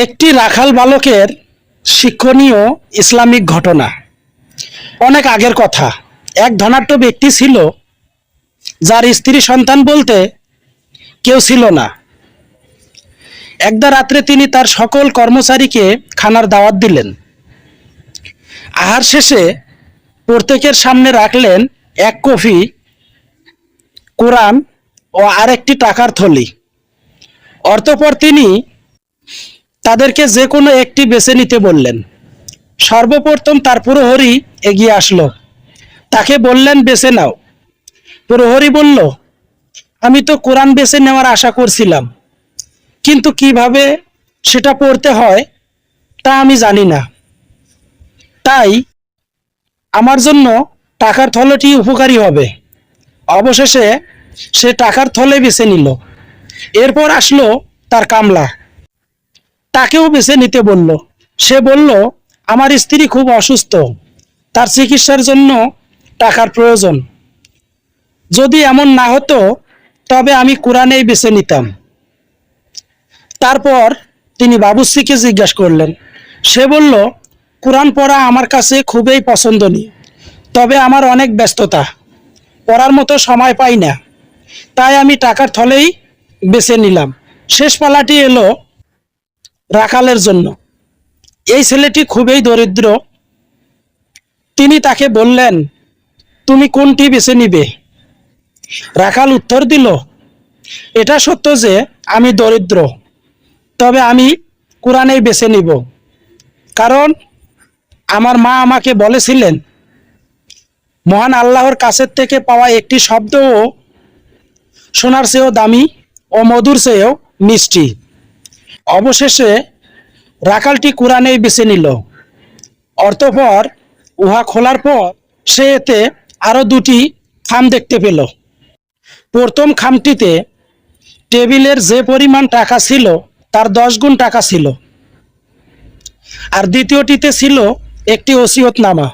একটি রাখাল বালকের শিক্ষণীয় ইসলামিক ঘটনা। অনেক আগের কথা। এক ধনাঢ্য ব্যক্তি ছিল, যার স্ত্রী সন্তান বলতে কেউ ছিল না। একদা রাত্রে তিনি তার সকল কর্মচারীকে খানার দাওয়াত দিলেন। আহার শেষে প্রত্যেকের সামনে রাখলেন এক কফি, কোরআন ও আরেকটি টাকার থলি। অতঃপর তিনি তাদেরকে যে কোনো একটি বেছে নিতে বললেন। সর্বপ্রথম তার প্রহরী এগিয়ে আসলো, তাকে বললেন, বেছে নাও। প্রহরী বলল, আমি তো কোরআন বেছে নেওয়ার আশা করছিলাম, কিন্তু কিভাবে সেটা পড়তে হয় তা আমি জানি না, তাই আমার জন্য টাকার থলেটি উপকারী হবে। অবশেষে সে টাকার থলে বেছে নিল। এরপর আসলো তার কামলা, তাকেও বেছে নিতে বলল। সে বলল, আমার স্ত্রী খুব অসুস্থ, তার চিকিৎসার জন্য টাকার প্রয়োজন। যদি এমন না হতো তবে আমি কোরআনেই বেছে নিতাম। তারপর তিনি বাবুর্চিকে জিজ্ঞাসা করলেন। সে বলল, কোরআন পড়া আমার কাছে খুবই পছন্দনীয়, তবে আমার অনেক ব্যস্ততা, পড়ার মতো সময় পাই না, তাই আমি টাকার থলেই বেছে নিলাম। শেষ পালাটি এলো রাখালের জন্য। এই ছেলেটি খুবই দরিদ্র। তিনি তাকে বললেন, তুমি কোনটি বেছে নিবে? রাখাল উত্তর দিল, এটা সত্য যে আমি দরিদ্র, তবে আমি কোরআনেই বেছে নিব, কারণ আমার মা আমাকে বলেছিলেন, মহান আল্লাহর কাছের থেকে পাওয়া একটি শব্দও সোনার চেয়েও দামি ও মধুর চেয়েও মিষ্টি। অবশেষে রাখালটি কোরআনেই বেছে নিল। অতঃপর উহা খোলার পর সে এতে আরো দুটি খাম দেখতে পেল। প্রথম খামটিতে টেবিলের যে পরিমাণ টাকা ছিল তার 10 গুণ টাকা ছিল, আর দ্বিতীয়টিতে ছিল একটি ওসিয়তনামা,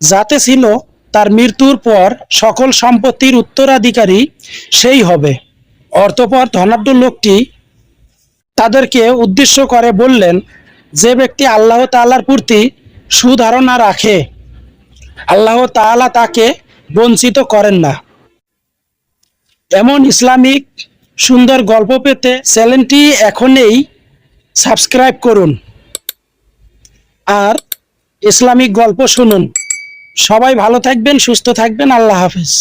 যাতে ছিল তার মৃত্যুর পর সকল সম্পত্তির উত্তরাধিকারী সেই হবে। অতঃপর ধনাঢ্য লোকটি তাদেরকে উদ্দেশ্য করে বললেন, যে ব্যক্তি আল্লাহ তাআলার প্রতি সুধারণা রাখে, আল্লাহ তাআলা তাকে বঞ্চিত করেন না। এমন ইসলামিক সুন্দর গল্প পেতে চ্যানেলটি এখনই সাবস্ক্রাইব করুন আর ইসলামিক গল্প শুনুন। সবাই ভালো থাকবেন, সুস্থ থাকবেন। আল্লাহ হাফেজ।